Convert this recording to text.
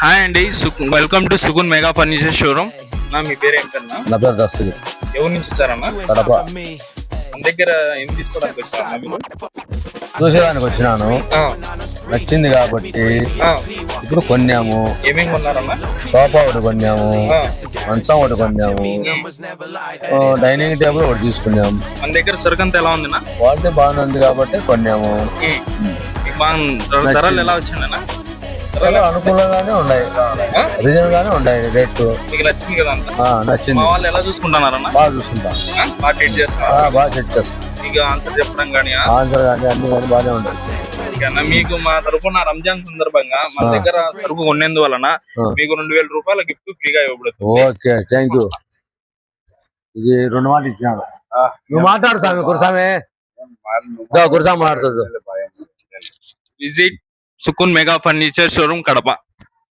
Hi అండి, welcome to Sukoon mega furniture showroom. మీ పేరు ఏంటన్నా? నా పేరు దస్తగిరి. ఎవరి నుంచి వచ్చారన్నా? కడప. మన దగ్గర ఏం తీసుకోవడానికి వచ్చారన్నా మీరు? చూసేదానికి వచ్చినాను, నచ్చింది కాబట్టి ఇప్పుడు కొన్నాము. ఏమేమి కొన్నారన్నా? సోఫా ఒకటి కొన్నాము, మంచం ఒకటి కొన్నాము, డైనింగ్ టేబుల్ ఒకటి తీసుకున్నాము. మన దగ్గర సరుకంతా ఎలా ఉందినా? క్వాలిటీ బాగానే ఉంది కాబట్టి కొన్నాము. ధరలు ఎలా వచ్చిందన్నా? అనుకూలంగానే ఉన్నాయి, రీజనబుల్ గానే ఉన్నాయి రేట్లు. మీకు నచ్చింది కదా అంతా? నచ్చింది. మా వాళ్ళు ఎలా చూసుకుంటున్నారన్నా? బాగా చూసుకుంటాం, బాగా ట్రీట్ చేస్తున్నారు, బాగా సెట్ చేస్తాం. మీకు ఆన్సర్ చెప్పడం కానీ ఆన్సర్ కానీ అన్ని కానీ బాగానే ఉంటాయి. మీకు మా తరఫున రంజాన్ సందర్భంగా మన దగ్గర సరుకు కొనేందువలన మీకు 2000 రూపాయల గిఫ్ట్ ఫ్రీగా ఇవ్వబడుతుంది. Okay, thank you. ఇది 2 మాటలు ఇచ్చినాడు. నువ్వు మాట్లాడు స్వామి, గురుస్వామి గురుస్వామి మాట్లాడుతుంది. Visit Sukoon mega furniture showroom Kadapa.